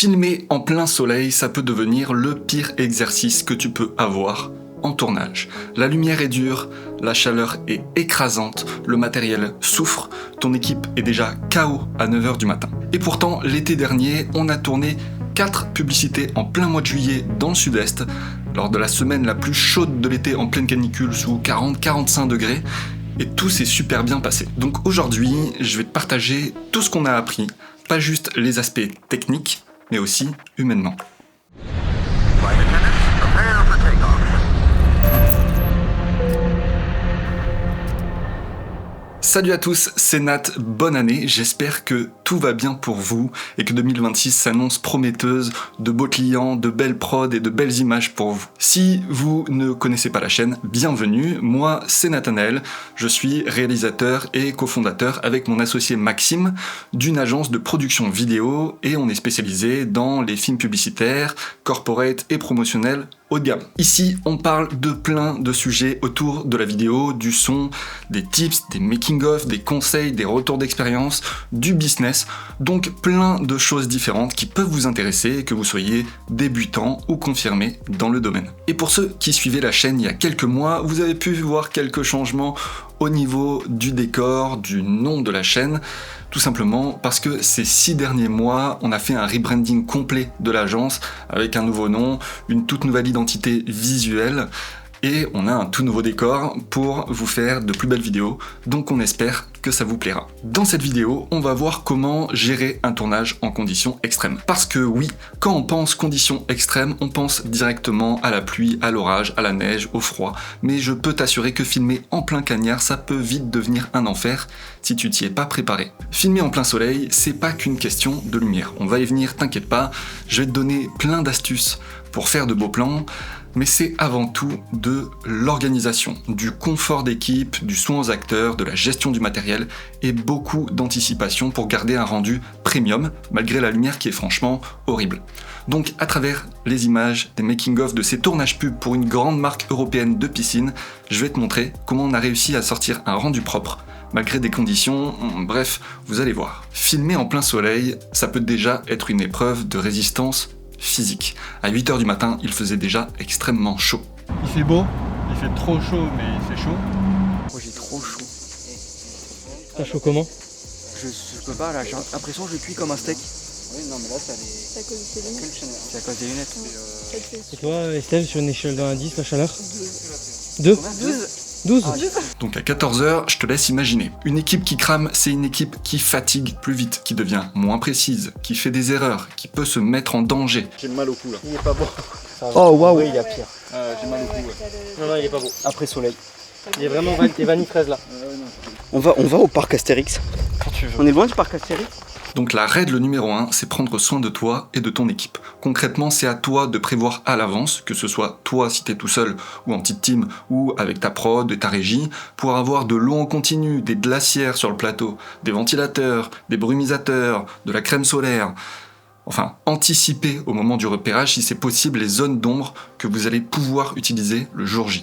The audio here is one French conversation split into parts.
Filmer en plein soleil, ça peut devenir le pire exercice que tu peux avoir en tournage. La lumière est dure, la chaleur est écrasante, le matériel souffre, ton équipe est déjà KO à 9h du matin. Et pourtant, l'été dernier, on a tourné 4 publicités en plein mois de juillet dans le sud-est, lors de la semaine la plus chaude de l'été en pleine canicule sous 40-45 degrés, et tout s'est super bien passé. Donc aujourd'hui, je vais te partager tout ce qu'on a appris, pas juste les aspects techniques, mais aussi humainement. Salut à tous, c'est Nat, bonne année, j'espère que tout va bien pour vous et que 2026 s'annonce prometteuse de beaux clients, de belles prods et de belles images pour vous. Si vous ne connaissez pas la chaîne, bienvenue, moi c'est Nathanaël, je suis réalisateur et cofondateur avec mon associé Maxime d'une agence de production vidéo et on est spécialisé dans les films publicitaires, corporate et promotionnels haut de gamme. Ici, on parle de plein de sujets autour de la vidéo, du son, des tips, des making-of, des conseils, des retours d'expérience, du business, donc plein de choses différentes qui peuvent vous intéresser, que vous soyez débutant ou confirmé dans le domaine. Et pour ceux qui suivaient la chaîne il y a quelques mois, vous avez pu voir quelques changements au niveau du décor, du nom de la chaîne, tout simplement parce que ces 6 derniers mois, on a fait un rebranding complet de l'agence avec un nouveau nom, une toute nouvelle identité visuelle et on a un tout nouveau décor pour vous faire de plus belles vidéos, donc on espère que ça vous plaira. Dans cette vidéo, on va voir comment gérer un tournage en conditions extrêmes. Parce que oui, quand on pense conditions extrêmes, on pense directement à la pluie, à l'orage, à la neige, au froid, mais je peux t'assurer que filmer en plein cagnard, ça peut vite devenir un enfer si tu t'y es pas préparé. Filmer en plein soleil, c'est pas qu'une question de lumière. On va y venir, t'inquiète pas, je vais te donner plein d'astuces pour faire de beaux plans, mais c'est avant tout de l'organisation, du confort d'équipe, du soin aux acteurs, de la gestion du matériel et beaucoup d'anticipation pour garder un rendu premium malgré la lumière qui est franchement horrible. Donc à travers les images, des making-of de ces tournages pubs pour une grande marque européenne de piscine, je vais te montrer comment on a réussi à sortir un rendu propre malgré des conditions, bref, vous allez voir. Filmer en plein soleil, ça peut déjà être une épreuve de résistance physique. À 8h du matin, il faisait déjà extrêmement chaud. Il fait beau, il fait trop chaud, mais il fait chaud. Moi j'ai trop chaud. T'as chaud comment? Je peux pas là, j'ai l'impression que je cuis comme un steak. Oui, non, mais là, c'est à cause de tes lunettes. C'est à cause des lunettes. Et toi, Estelle, sur une échelle de 1 à 10, la chaleur? 2. 12. Donc à 14h, je te laisse imaginer. Une équipe qui crame, c'est une équipe qui fatigue plus vite, qui devient moins précise, qui fait des erreurs, qui peut se mettre en danger. J'ai mal au cou là. Il est pas beau. Oh waouh! Oui, il y a pire. J'ai mal au cou, ouais. Non, il est pas beau. Après soleil. Il est vraiment vanille fraise là. On va au parc Astérix. Quand tu veux. On est loin du parc Astérix? Donc la règle numéro 1, c'est prendre soin de toi et de ton équipe. Concrètement, c'est à toi de prévoir à l'avance, que ce soit toi si t'es tout seul ou en petite team ou avec ta prod et ta régie, pour avoir de l'eau en continu, des glacières sur le plateau, des ventilateurs, des brumisateurs, de la crème solaire. Enfin, anticiper au moment du repérage si c'est possible les zones d'ombre que vous allez pouvoir utiliser le jour J.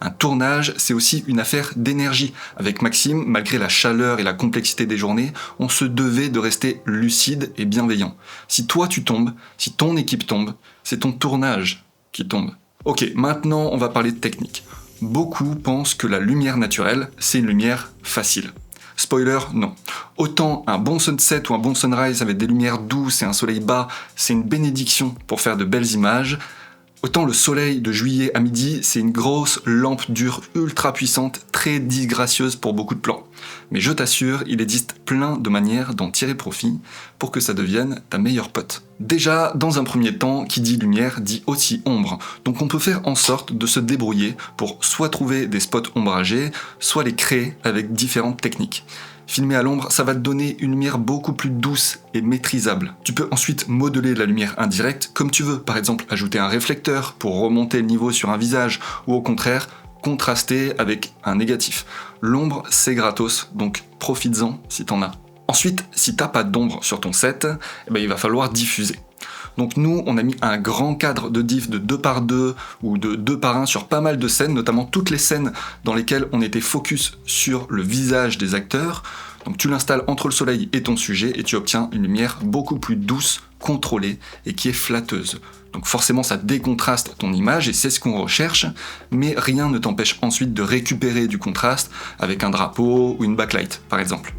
Un tournage, c'est aussi une affaire d'énergie. Avec Maxime, malgré la chaleur et la complexité des journées, on se devait de rester lucide et bienveillant. Si toi tu tombes, si ton équipe tombe, c'est ton tournage qui tombe. Ok, maintenant on va parler de technique. Beaucoup pensent que la lumière naturelle, c'est une lumière facile. Spoiler, non. Autant un bon sunset ou un bon sunrise avec des lumières douces et un soleil bas, c'est une bénédiction pour faire de belles images. Autant le soleil de juillet à midi, c'est une grosse lampe dure ultra puissante, très disgracieuse pour beaucoup de plans. Mais je t'assure, il existe plein de manières d'en tirer profit pour que ça devienne ta meilleure pote. Déjà, dans un premier temps, qui dit lumière dit aussi ombre. Donc on peut faire en sorte de se débrouiller pour soit trouver des spots ombragés, soit les créer avec différentes techniques. Filmer à l'ombre, ça va te donner une lumière beaucoup plus douce et maîtrisable. Tu peux ensuite modeler la lumière indirecte comme tu veux, par exemple ajouter un réflecteur pour remonter le niveau sur un visage, ou au contraire, contraster avec un négatif. L'ombre, c'est gratos, donc profites-en si t'en as. Ensuite, si t'as pas d'ombre sur ton set, il va falloir diffuser. Donc nous, on a mis un grand cadre de diff de 2x2 ou de 2x1 sur pas mal de scènes, notamment toutes les scènes dans lesquelles on était focus sur le visage des acteurs. Donc tu l'installes entre le soleil et ton sujet et tu obtiens une lumière beaucoup plus douce contrôlée et qui est flatteuse. Donc forcément ça décontraste ton image et c'est ce qu'on recherche, mais rien ne t'empêche ensuite de récupérer du contraste avec un drapeau ou une backlight par exemple.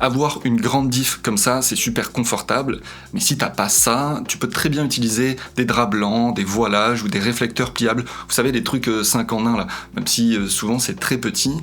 Avoir une grande diff comme ça, c'est super confortable, mais si t'as pas ça, tu peux très bien utiliser des draps blancs, des voilages ou des réflecteurs pliables. Vous savez, les trucs 5 en 1 là, même si souvent c'est très petit.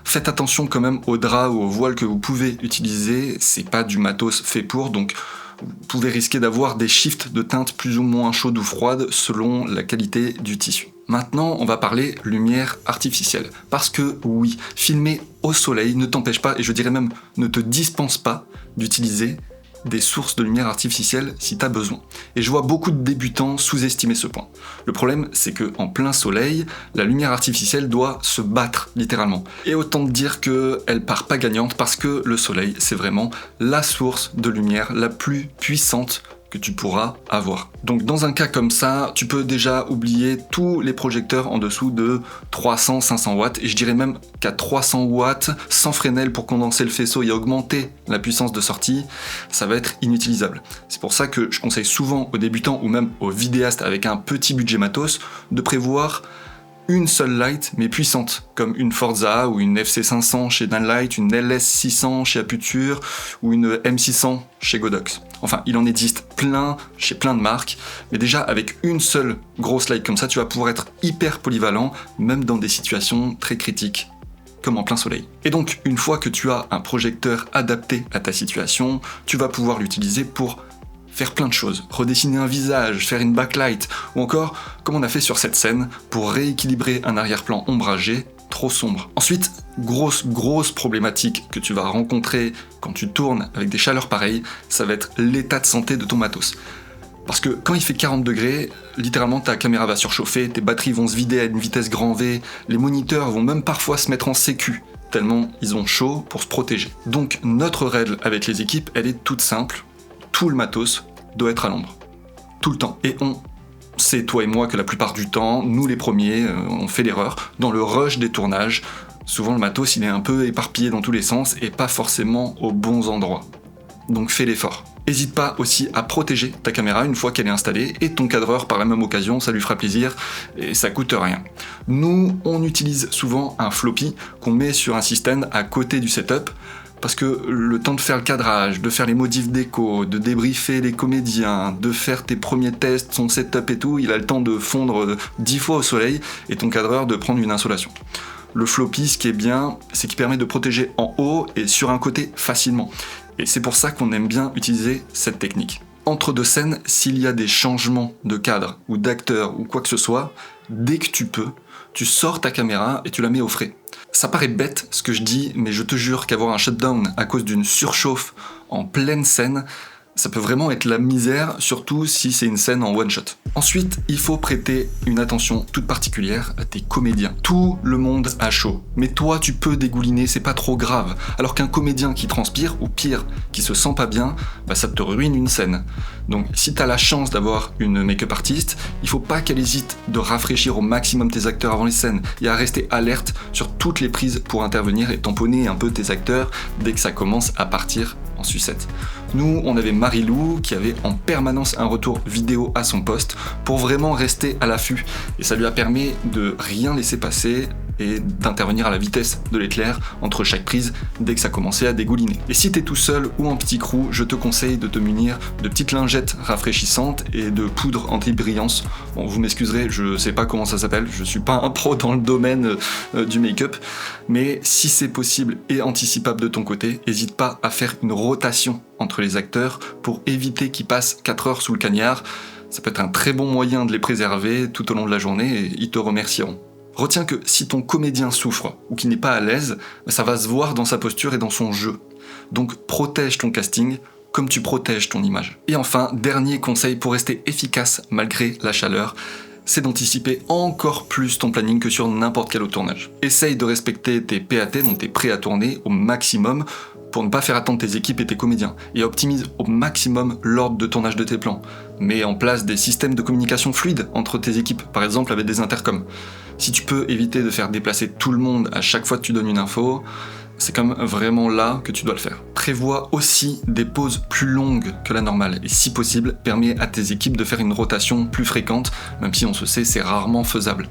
Faites attention quand même aux draps ou aux voiles que vous pouvez utiliser, c'est pas du matos fait pour, donc vous pouvez risquer d'avoir des shifts de teintes plus ou moins chaudes ou froides selon la qualité du tissu. Maintenant, on va parler lumière artificielle. Parce que oui, filmer au soleil ne t'empêche pas, et je dirais même ne te dispense pas d'utiliser des sources de lumière artificielle si tu as besoin. Et je vois beaucoup de débutants sous-estimer ce point. Le problème, c'est que en plein soleil, la lumière artificielle doit se battre, littéralement. Et autant te dire qu'elle part pas gagnante parce que le soleil, c'est vraiment la source de lumière la plus puissante que tu pourras avoir. Donc dans un cas comme ça, tu peux déjà oublier tous les projecteurs en dessous de 300-500 watts, et je dirais même qu'à 300 watts, sans Fresnel pour condenser le faisceau et augmenter la puissance de sortie, ça va être inutilisable. C'est pour ça que je conseille souvent aux débutants ou même aux vidéastes avec un petit budget matos de prévoir une seule light mais puissante, comme une Forza ou une FC500 chez Danlight, une LS600 chez Aputure ou une M600 chez Godox. Enfin, il en existe plein chez plein de marques, mais déjà avec une seule grosse light comme ça, tu vas pouvoir être hyper polyvalent, même dans des situations très critiques, comme en plein soleil. Et donc, une fois que tu as un projecteur adapté à ta situation, tu vas pouvoir l'utiliser pour faire plein de choses, redessiner un visage, faire une backlight, ou encore, comme on a fait sur cette scène, pour rééquilibrer un arrière-plan ombragé trop sombre. Ensuite, grosse problématique que tu vas rencontrer quand tu tournes avec des chaleurs pareilles, ça va être l'état de santé de ton matos. Parce que quand il fait 40 degrés, littéralement ta caméra va surchauffer, tes batteries vont se vider à une vitesse grand V, les moniteurs vont même parfois se mettre en sécu, tellement ils ont chaud pour se protéger. Donc notre règle avec les équipes, elle est toute simple, tout le matos doit être à l'ombre. Tout le temps. Et on sait, toi et moi, que la plupart du temps, nous les premiers, on fait l'erreur. Dans le rush des tournages, souvent le matos il est un peu éparpillé dans tous les sens et pas forcément aux bons endroits. Donc fais l'effort. N'hésite pas aussi à protéger ta caméra une fois qu'elle est installée et ton cadreur par la même occasion, ça lui fera plaisir et ça coûte rien. Nous, on utilise souvent un floppy qu'on met sur un système à côté du setup parce que le temps de faire le cadrage, de faire les modifs déco, de débriefer les comédiens, de faire tes premiers tests, son setup et tout, il a le temps de fondre 10 fois au soleil et ton cadreur de prendre une insolation. Le floppy, ce qui est bien, c'est qu'il permet de protéger en haut et sur un côté facilement. Et c'est pour ça qu'on aime bien utiliser cette technique. Entre deux scènes, s'il y a des changements de cadre ou d'acteur ou quoi que ce soit, dès que tu peux, tu sors ta caméra et tu la mets au frais. Ça paraît bête ce que je dis, mais je te jure qu'avoir un shutdown à cause d'une surchauffe en pleine scène, ça peut vraiment être la misère, surtout si c'est une scène en one shot. Ensuite, il faut prêter une attention toute particulière à tes comédiens. Tout le monde a chaud, mais toi tu peux dégouliner, c'est pas trop grave. Alors qu'un comédien qui transpire, ou pire, qui se sent pas bien, ça te ruine une scène. Donc si t'as la chance d'avoir une make-up artiste, il faut pas qu'elle hésite de rafraîchir au maximum tes acteurs avant les scènes, et à rester alerte sur toutes les prises pour intervenir et tamponner un peu tes acteurs dès que ça commence à partir en sucette. Nous, on avait Marilou qui avait en permanence un retour vidéo à son poste pour vraiment rester à l'affût. Et ça lui a permis de rien laisser passer et d'intervenir à la vitesse de l'éclair entre chaque prise dès que ça commençait à dégouliner. Et si t'es tout seul ou en petit crew, je te conseille de te munir de petites lingettes rafraîchissantes et de poudre anti-brillance. Bon, vous m'excuserez, je sais pas comment ça s'appelle, je suis pas un pro dans le domaine du make-up, mais si c'est possible et anticipable de ton côté, n'hésite pas à faire une rotation entre les acteurs pour éviter qu'ils passent 4 heures sous le cagnard. Ça peut être un très bon moyen de les préserver tout au long de la journée et ils te remercieront. Retiens que si ton comédien souffre ou qu'il n'est pas à l'aise, ça va se voir dans sa posture et dans son jeu. Donc protège ton casting comme tu protèges ton image. Et enfin, dernier conseil pour rester efficace malgré la chaleur, c'est d'anticiper encore plus ton planning que sur n'importe quel autre tournage. Essaye de respecter tes PAT, donc tes prêts à tourner, au maximum pour ne pas faire attendre tes équipes et tes comédiens, et optimise au maximum l'ordre de tournage de tes plans. Mets en place des systèmes de communication fluides entre tes équipes, par exemple avec des intercoms. Si tu peux éviter de faire déplacer tout le monde à chaque fois que tu donnes une info, c'est comme vraiment là que tu dois le faire. Prévois aussi des pauses plus longues que la normale, et si possible, permets à tes équipes de faire une rotation plus fréquente, même si on se sait, c'est rarement faisable.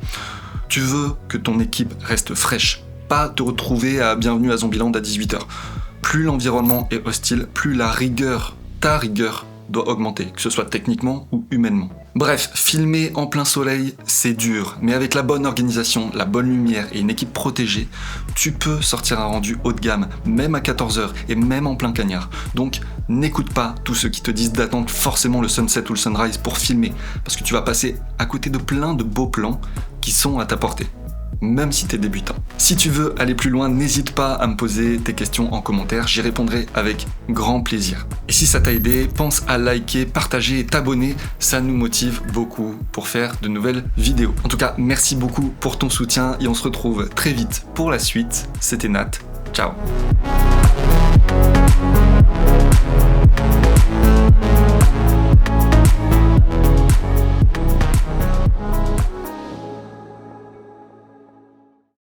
Tu veux que ton équipe reste fraîche, pas te retrouver à Bienvenue à Zombieland à 18h. Plus l'environnement est hostile, plus la rigueur, ta rigueur, doit augmenter, que ce soit techniquement ou humainement. Bref, filmer en plein soleil, c'est dur, mais avec la bonne organisation, la bonne lumière et une équipe protégée, tu peux sortir un rendu haut de gamme, même à 14h et même en plein cagnard. Donc, n'écoute pas tous ceux qui te disent d'attendre forcément le sunset ou le sunrise pour filmer, parce que tu vas passer à côté de plein de beaux plans qui sont à ta portée, même si t'es débutant. Si tu veux aller plus loin, n'hésite pas à me poser tes questions en commentaire, j'y répondrai avec grand plaisir. Et si ça t'a aidé, pense à liker, partager et t'abonner, ça nous motive beaucoup pour faire de nouvelles vidéos. En tout cas, merci beaucoup pour ton soutien et on se retrouve très vite pour la suite. C'était Nat, ciao.